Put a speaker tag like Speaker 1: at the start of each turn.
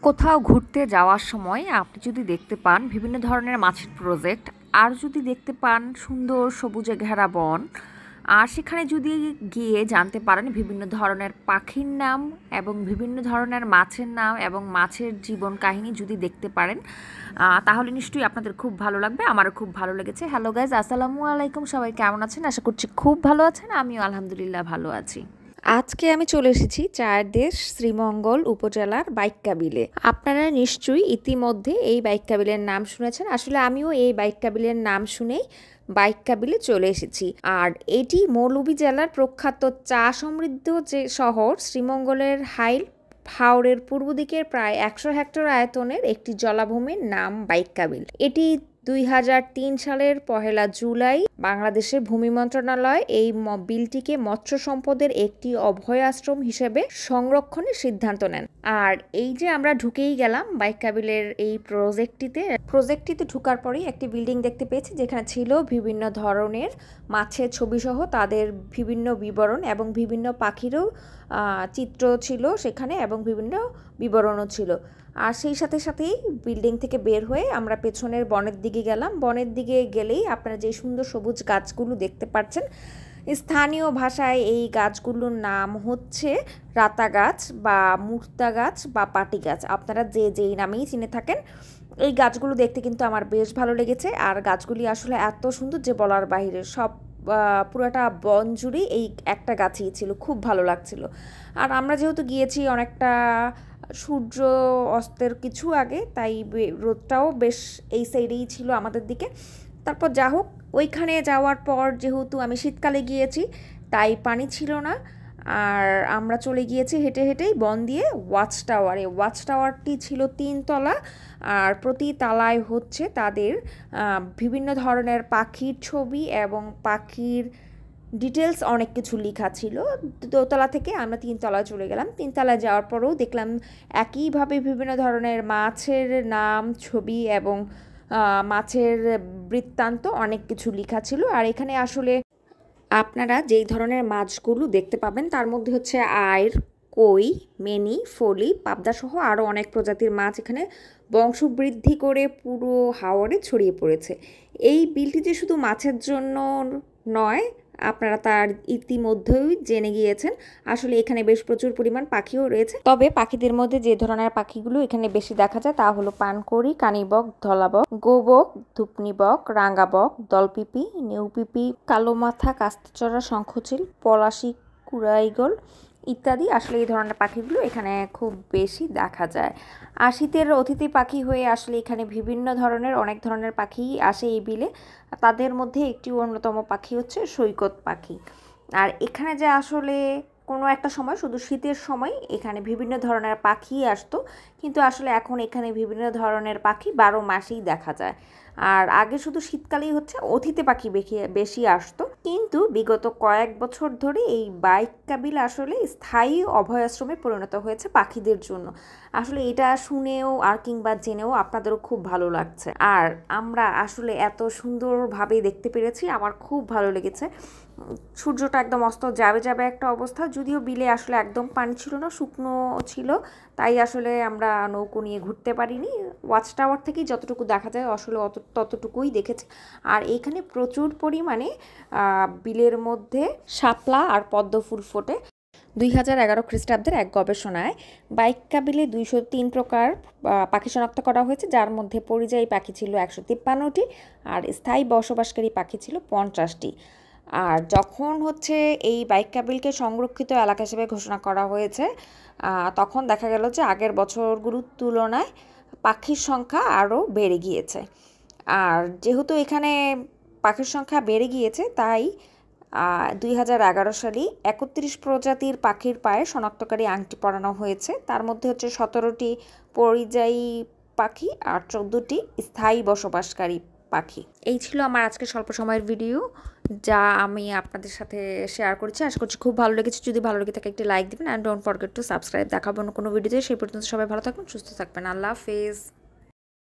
Speaker 1: কোথাও ঘুরতে যাওয়ার সময় আপনি যদি দেখতে পান বিভিন্ন ধরনের মাছের প্রজেক্ট, আর যদি দেখতে পান সুন্দর সবুজে ঘেরা বন, আর সেখানে যদি গিয়ে জানতে পারেন বিভিন্ন ধরনের পাখির নাম এবং বিভিন্ন ধরনের মাছের নাম এবং মাছের জীবন কাহিনী যদি দেখতে পারেন, তাহলে নিশ্চয়ই আপনাদের খুব ভালো লাগবে। আমারও খুব ভালো লেগেছে। হ্যালো গাইজ, আসসালামু আলাইকুম। সবাই কেমন আছেন? আশা করছি খুব ভালো আছেন। আমিও আলহামদুলিল্লাহ ভালো আছি। আজকে আমি চলে এসেছি চার দেশ শ্রীমঙ্গল উপজেলার বাইক্কাবিলে। আপনারা নিশ্চয়ই ইতিমধ্যে এই বাইক্কাবিলের নাম শুনেছেন। আসলে আমিও এই বাইক্কাবিলের নাম শুনেই বাইক্কাবিলে চলে এসেছি। আর এটি মৌলভীজেলার প্রখ্যাত চা সমৃদ্ধ যে শহর শ্রীমঙ্গলের হাওরের পূর্ব দিকের প্রায় 100 হেক্টর আয়তনের একটি জলাভূমির নাম বাইক্কাবিল। এটি 2003 সালের 1 জুলাই বাংলাদেশের ভূমি মন্ত্রণালয় এই বিলটিকে মৎস্য সম্পদের একটি অভয় আশ্রম হিসেবে সংরক্ষণের সিদ্ধান্ত নেন। আর এই যে আমরা ঢুকেই গেলাম বাইক্কাবিলের এই প্রজেক্টটিতে ঢুকার পরেই একটি বিল্ডিং দেখতে পেয়েছি, যেখানে ছিল বিভিন্ন ধরনের মাছের ছবিসহ তাদের বিভিন্ন বিবরণ এবং বিভিন্ন পাখিরও চিত্র ছিল সেখানে এবং বিভিন্ন বিবরণও ছিল। আর সেই সাথে সাথেই বিল্ডিং থেকে বের হয়ে আমরা পেছনের বনের দিকে গেলাম। বনের দিকে গেলেই আপনারা যে সুন্দর সবুজ গাছগুলো দেখতে পাচ্ছেন, স্থানীয় ভাষায় এই গাছগুলোর নাম হচ্ছে রাতা গাছ বা মুক্তা গাছ বা পাটি গাছ। আপনারা যেই নামেই চিনে থাকেন, এই গাছগুলো দেখতে কিন্তু আমার বেশ ভালো লেগেছে। আর গাছগুলি আসলে এত সুন্দর যে বলার বাইরে। পুরোটা বন জুড়ে এই একটা গাছই ছিল, খুব ভালো লাগছিল। আর আমরা যেহেতু গিয়েছি অনেকটা সূর্য অস্তের কিছু আগে, তাই রোদটাও বেশ এই সাইডেই ছিল আমাদের দিকে। তারপর যা হোক, ওইখানে যাওয়ার পর যেহেতু আমি শীতকালে গিয়েছি তাই পানি ছিল না। আর আমরা চলে গিয়েছি হেঁটে হেঁটেই বন দিয়ে ওয়াচ টাওয়ারে। ওয়াচ টাওয়ারটি ছিল 3 তলা, আর প্রতি তালায় হচ্ছে তাদের বিভিন্ন ধরনের পাখির ছবি এবং পাখির ডিটেলস অনেক কিছু লেখা ছিল। দোতলা থেকে আমরা 3 তলায় চলে গেলাম। 3 তলায় যাওয়ার পরেও দেখলাম একইভাবে বিভিন্ন ধরনের মাছের নাম, ছবি এবং মাছের বৃত্তান্ত অনেক কিছু লেখা ছিল। আর এখানে আসলে আপনারা যেই ধরনের মাছগুলো দেখতে পাবেন তার মধ্যে হচ্ছে আইড়, কই, মেনি, ফলি, পাবদা সহ আরও অনেক প্রজাতির মাছ এখানে বংশবৃদ্ধি করে পুরো হাওরে ছড়িয়ে পড়েছে। এই বিলটি যে শুধু মাছের জন্য নয়, আপনারা তার ইতিমধ্যেই জেনে গিয়েছেন। আসলে এখানে বেশ প্রচুর পরিমাণ পাখিও রয়েছে। তবে পাখিদের মধ্যে যে ধরনের পাখিগুলো এখানে বেশি দেখা যায় তা হলো পানকড়ি, কানিবক, ধলাবক, গোবক, ধুপনিবক, রাঙ্গাবক, দলপিপি, নেউপিপি, কালো মাথা, কাস্তেচড়া, শঙ্খচিল, পলাশি, কুড়াইগল ইত্যাদি। আসলে এই ধরনের পাখিগুলো এখানে খুব বেশি দেখা যায়। আর শীতের অতিথি পাখি হয়ে আসলে এখানে বিভিন্ন ধরনের অনেক ধরনের পাখি আসে এই বিলে। তাদের মধ্যে একটি অন্যতম পাখি হচ্ছে সৈকত পাখি। আর এখানে যে আসলে কোনো একটা সময় শুধু শীতের সময় এখানে বিভিন্ন ধরনের পাখি আসতো, কিন্তু আসলে এখন এখানে বিভিন্ন ধরনের পাখি 12 মাসেই দেখা যায়। আর আগে শুধু শীতকালেই হচ্ছে অতিথি পাখি বেশি আসতো, কিন্তু বিগত কয়েক বছর ধরে এই বাইক্কাবিল আসলে স্থায়ী অভয়াশ্রমে পরিণত হয়েছে পাখিদের জন্য। আসলে এটা শুনেও আর কিংবা জেনেও আপনাদেরও খুব ভালো লাগছে। আর আমরা আসলে এত সুন্দরভাবে দেখতে পেরেছি, আমার খুব ভালো লেগেছে। সূর্যটা একদম অস্ত যাবে যাবে একটা অবস্থা, যদিও বিলে আসলে একদম পানি ছিল না, শুকনো ছিল, তাই আসলে আমরা নৌকো নিয়ে ঘুরতে পারিনি। ওয়াচ টাওয়ার থেকেই যতটুকু দেখা যায় আসলে ততটুকুই দেখেছি। আর এইখানে প্রচুর পরিমাণে বিলের মধ্যে শাপলা আর পদ্ম ফুল ফোটে। 2011 খ্রিস্টাব্দের এক গবেষণায় বাইক্কাবিলে 203 প্রকার পাখি শনাক্ত করা হয়েছে, যার মধ্যে পরিযায়ী পাখি ছিল 153টি আর স্থায়ী বসবাসকারী পাখি ছিল 50টি। আর যখন হচ্ছে এই বাইক্কাবিলকে সংরক্ষিত এলাকা হিসেবে ঘোষণা করা হয়েছে, তখন দেখা গেল যে আগের বছরগুলোর তুলনায় পাখির সংখ্যা আরও বেড়ে গিয়েছে। আর যেহেতু এখানে পাখির সংখ্যা বেড়ে গিয়েছে, তাই 2011 সালে 31 প্রজাতির পাখির পায়ে শনাক্তকারী আংটি পরানো হয়েছে। তার মধ্যে হচ্ছে 17টি পরিযায়ী পাখি আর 14টি স্থায়ী বসবাসকারী পাখি। এই ছিল আমার আজকে স্বল্প সময়ের ভিডিও, যা আমি আপনাদের সাথে শেয়ার করেছি। আশা করছি খুব ভালো লেগেছে। যদি ভালো লেগে থাকে একটি লাইক দিবেন, and don't forget to subscribe. দেখাবো অন্য কোনো ভিডিওতে। সেই পর্যন্ত সবাই ভালো থাকবেন, সুস্থ থাকবেন। আল্লাহ হাফেজ।